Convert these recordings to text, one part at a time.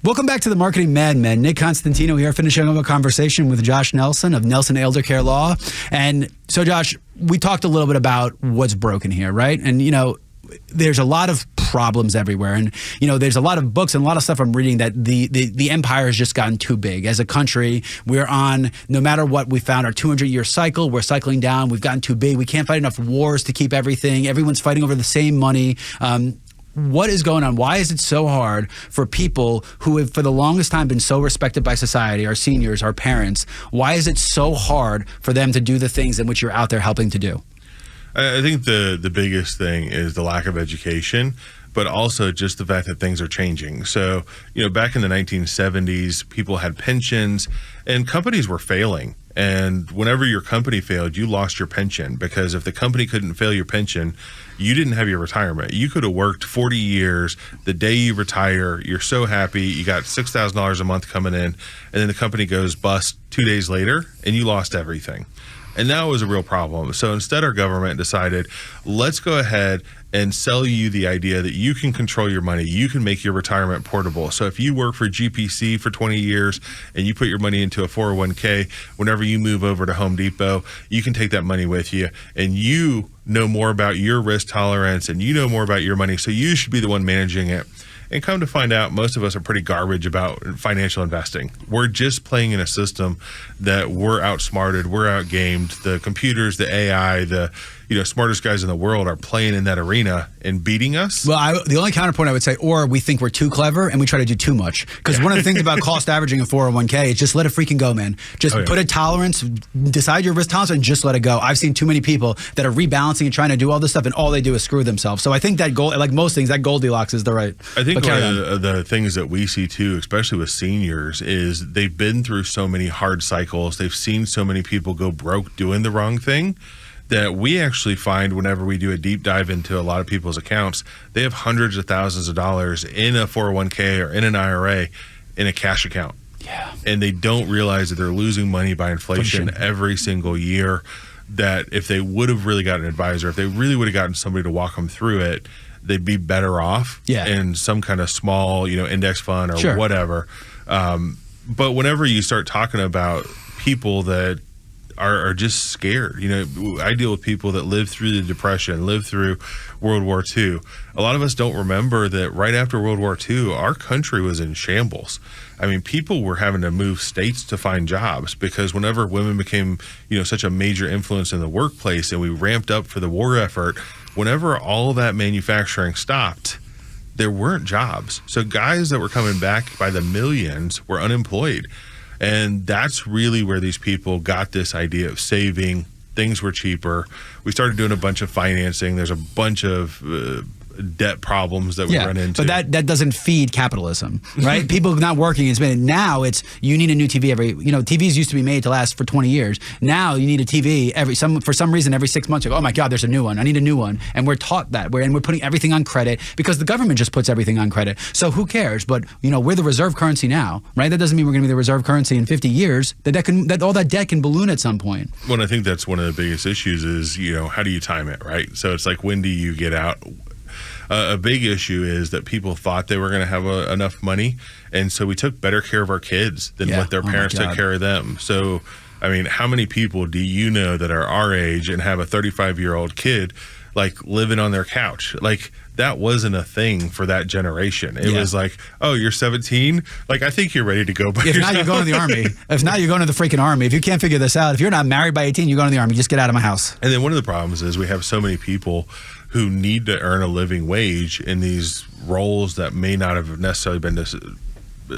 Welcome back to the Marketing Madmen. Nick Constantino here, finishing up a conversation with Josh Nelson of Nelson Elder Care Law. And so, Josh, we talked a little bit about what's broken here, right? And, there's a lot of problems everywhere. And, there's a lot of books and a lot of stuff I'm reading that the empire has just gotten too big. As a country, we're on, no matter what, we found our 200-year cycle. We're cycling down. We've gotten too big. We can't fight enough wars to keep everything. Everyone's fighting over the same money. What is going on? Why is it so hard for people who have for the longest time been so respected by society, our seniors, our parents? Why is it so hard for them to do the things in which you're out there helping to do? I think the biggest thing is the lack of education, but also just the fact that things are changing. So, back in the 1970s, people had pensions and companies were failing. And whenever your company failed, you lost your pension, because if the company couldn't fail your pension, you didn't have your retirement. You could have worked 40 years. The day you retire, you're so happy. You got $6,000 a month coming in, and then the company goes bust 2 days later, and you lost everything. And that was a real problem. So instead, our government decided, let's go ahead and sell you the idea that you can control your money. You can make your retirement portable. So if you work for GPC for 20 years and you put your money into a 401k, whenever you move over to Home Depot, you can take that money with you, and you know more about your risk tolerance and you know more about your money. So you should be the one managing it. And come to find out, most of us are pretty garbage about financial investing. We're just playing in a system that we're outsmarted, we're outgamed. The computers, the AI, the smartest guys in the world are playing in that arena and beating us. Well, the only counterpoint I would say, or we think we're too clever and we try to do too much. Because one of the things about cost averaging in 401k is just let it freaking go, man. Just put a tolerance, decide your risk tolerance, and just let it go. I've seen too many people that are rebalancing and trying to do all this stuff, and all they do is screw themselves. So I think that like most things, that Goldilocks is the right. I think one of the things that we see too, especially with seniors, is they've been through so many hard cycles. They've seen so many people go broke doing the wrong thing, that we actually find whenever we do a deep dive into a lot of people's accounts, they have hundreds of thousands of dollars in a 401k or in an IRA in a cash account. Yeah. And they don't realize that they're losing money by inflation every single year, that if they would have really got an advisor, if they really would have gotten somebody to walk them through it, they'd be better off in some kind of small, index fund or whatever. But whenever you start talking about people that are just scared. I deal with people that lived through the Depression, lived through World War II. A lot of us don't remember that right after World War II, our country was in shambles. I mean, people were having to move states to find jobs, because whenever women became, such a major influence in the workplace and we ramped up for the war effort, whenever all of that manufacturing stopped, there weren't jobs. So guys that were coming back by the millions were unemployed. And that's really where these people got this idea of saving. Things were cheaper. We started doing a bunch of financing. There's a bunch of debt problems that we run into. But that doesn't feed capitalism, right? People not working is now it's you need a new TV every. TVs used to be made to last for 20 years. Now you need a TV for some reason every 6 months. You go, oh my God, there's a new one. I need a new one, and we're taught that. We're putting everything on credit because the government just puts everything on credit. So who cares? But we're the reserve currency now, right? That doesn't mean we're going to be the reserve currency in 50 years. That all that debt can balloon at some point. Well, I think that's one of the biggest issues is how do you time it, right? So it's like, when do you get out? A big issue is that people thought they were going to have enough money, and so we took better care of our kids than what their parents took care of them. So, I mean, how many people do you know that are our age and have a 35-year-old kid like living on their couch? Like, that wasn't a thing for that generation. It was like, oh, you're 17? Like, I think you're ready to go. If not, you're going to the Army. If not, you're going to the freaking Army. If you can't figure this out, if you're not married by 18, you're going to the Army. Just get out of my house. And then one of the problems is we have so many people who need to earn a living wage in these roles that may not have necessarily been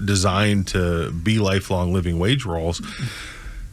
designed to be lifelong living wage roles,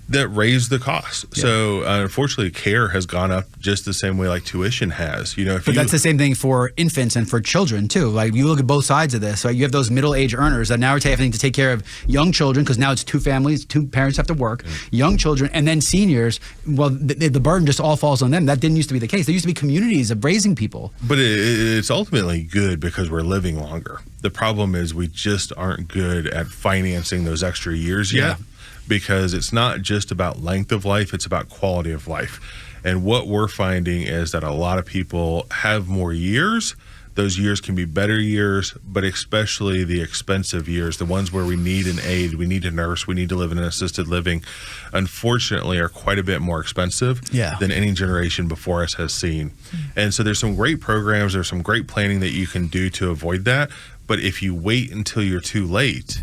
that raise the cost. Yeah. So unfortunately, care has gone up just the same way like tuition has. But that's the same thing for infants and for children too. Like, you look at both sides of this. Right? You have those middle-aged earners that now are having to take care of young children, because now it's two families, two parents have to work, young children, and then seniors. Well, the burden just all falls on them. That didn't used to be the case. There used to be communities of raising people. But it's ultimately good because we're living longer. The problem is we just aren't good at financing those extra years yet. Because it's not just about length of life, it's about quality of life. And what we're finding is that a lot of people have more years, those years can be better years, but especially the expensive years, the ones where we need an aide, we need a nurse, we need to live in an assisted living, unfortunately are quite a bit more expensive than any generation before us has seen. And so there's some great programs, there's some great planning that you can do to avoid that. But if you wait until you're too late,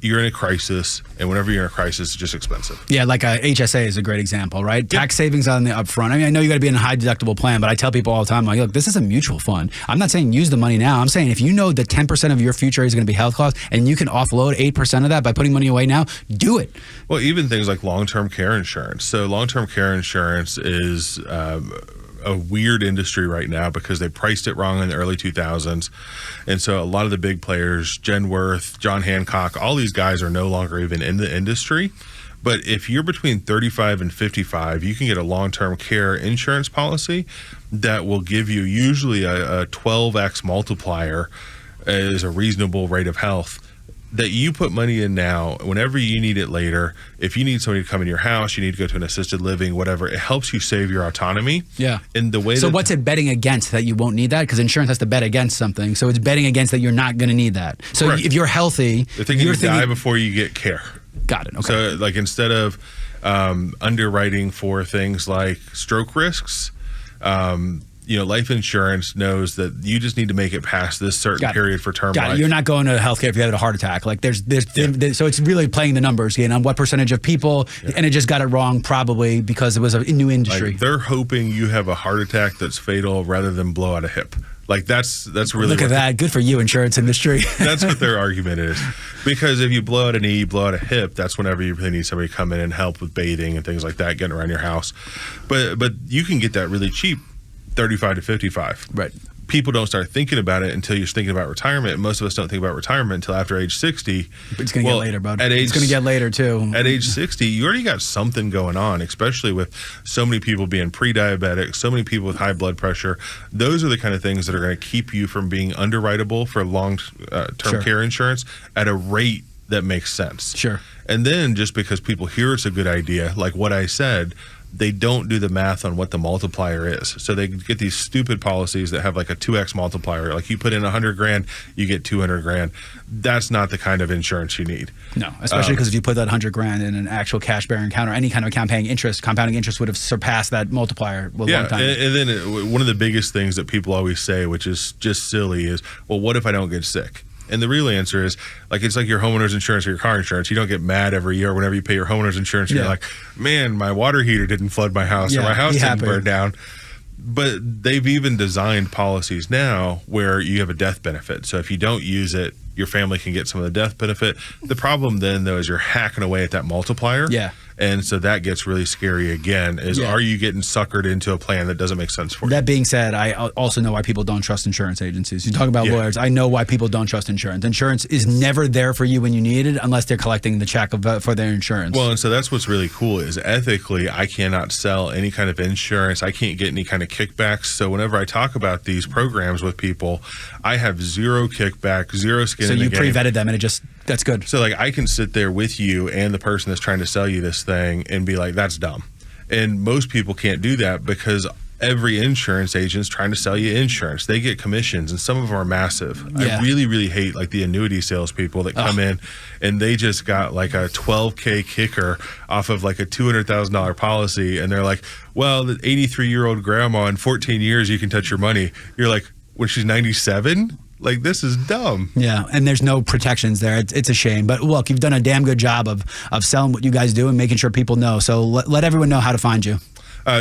you're in a crisis, and whenever you're in a crisis, it's just expensive. Yeah, like a HSA is a great example, right? Tax savings on the upfront. I mean, I know you got to be in a high deductible plan, but I tell people all the time, like, look, this is a mutual fund. I'm not saying use the money now. I'm saying if you know that 10% of your future is going to be health costs, and you can offload 8% of that by putting money away now, do it. Well, even things like long-term care insurance. So long-term care insurance is a weird industry right now because they priced it wrong in the early 2000s. And so a lot of the big players, Genworth, John Hancock, all these guys are no longer even in the industry. But if you're between 35 and 55, you can get a long-term care insurance policy that will give you usually a 12x multiplier as a reasonable rate of health that you put money in now. Whenever you need it later, if you need somebody to come in your house, you need to go to an assisted living, whatever, it helps you save your autonomy. In the way. So what's it betting against that you won't need that? Because insurance has to bet against something. So it's betting against that you're not going to need that. So if you're healthy, you're thinking you die before you get care. Got it. Okay. So like instead of underwriting for things like stroke risks, life insurance knows that you just need to make it past this certain period for term life. You're not going to healthcare if you have a heart attack. Like there's so it's really playing the numbers again on what percentage of people, and it just got it wrong probably because it was a new industry. Like they're hoping you have a heart attack that's fatal rather than blow out a hip. Like that's really look at that. Good for you, insurance industry. That's what their argument is. Because if you blow out a knee, you blow out a hip, that's whenever you really need somebody to come in and help with bathing and things like that, getting around your house. But you can get that really cheap. 35 to 55. Right. People don't start thinking about it until you're thinking about retirement. Most of us don't think about retirement until after age 60. But it's going to get later, bud. It's going to get later, too. At age 60, you already got something going on, especially with so many people being pre-diabetic, so many people with high blood pressure. Those are the kind of things that are going to keep you from being underwritable for long-term care insurance at a rate that makes sense. Sure. And then just because people hear it's a good idea, like what I said, they don't do the math on what the multiplier is. So they get these stupid policies that have like a 2x multiplier. Like you put in $100,000, you get $200,000. That's not the kind of insurance you need. No, especially because if you put that $100,000 in an actual cash bearing account or any kind of compounding interest would have surpassed that multiplier a long time. And then one of the biggest things that people always say, which is just silly, is, well, what if I don't get sick? And the real answer is, like, it's like your homeowner's insurance or your car insurance. You don't get mad every year whenever you pay your homeowner's insurance. You're like, man, my water heater didn't flood my house or my house didn't burn down. But they've even designed policies now where you have a death benefit. So if you don't use it, your family can get some of the death benefit. The problem then, though, is you're hacking away at that multiplier. And so that gets really scary again, is are you getting suckered into a plan that doesn't make sense for you? That being said, I also know why people don't trust insurance agencies. You talk about lawyers. I know why people don't trust insurance. Insurance is never there for you when you need it unless they're collecting the check for their insurance. Well, and so that's what's really cool is ethically, I cannot sell any kind of insurance. I can't get any kind of kickbacks. So whenever I talk about these programs with people, I have zero kickback, zero skin in the game. So you pre-vetted them and that's good. So like I can sit there with you and the person that's trying to sell you this thing and be like, that's dumb. And most people can't do that because every insurance agent's trying to sell you insurance. They get commissions and some of them are massive. I really, really hate like the annuity salespeople that come in and they just got like a $12K kicker off of like a $200,000 policy. And they're like, well, the 83-year-old grandma in 14 years, you can touch your money. You're like, when she's 97? Like, this is dumb. Yeah, and there's no protections there. It's a shame. But look, you've done a damn good job of selling what you guys do and making sure people know. So let everyone know how to find you.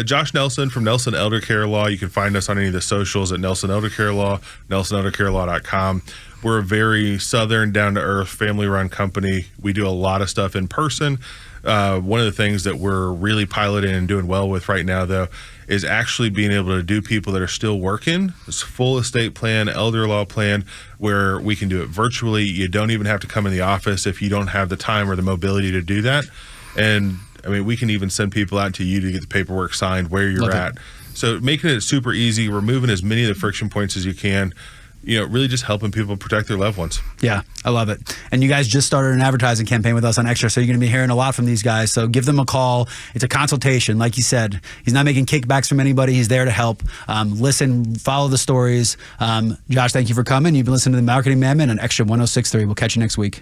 Josh Nelson from Nelson Elder Care Law. You can find us on any of the socials at Nelson Elder Care Law, nelsoneldercarelaw.com. We're a very southern, down-to-earth, family-run company. We do a lot of stuff in person. One of the things that we're really piloting and doing well with right now, though, is actually being able to do people that are still working. This full estate plan, elder law plan, where we can do it virtually. You don't even have to come in the office if you don't have the time or the mobility to do that. And I mean, we can even send people out to you to get the paperwork signed where you're at. So making it super easy, removing as many of the friction points as you can. really just helping people protect their loved ones. Yeah, I love it. And you guys just started an advertising campaign with us on Extra, so you're going to be hearing a lot from these guys. So give them a call. It's a consultation. Like you said, he's not making kickbacks from anybody. He's there to help. Listen, follow the stories. Josh, thank you for coming. You've been listening to the Marketing Madmen on Extra 106.3. We'll catch you next week.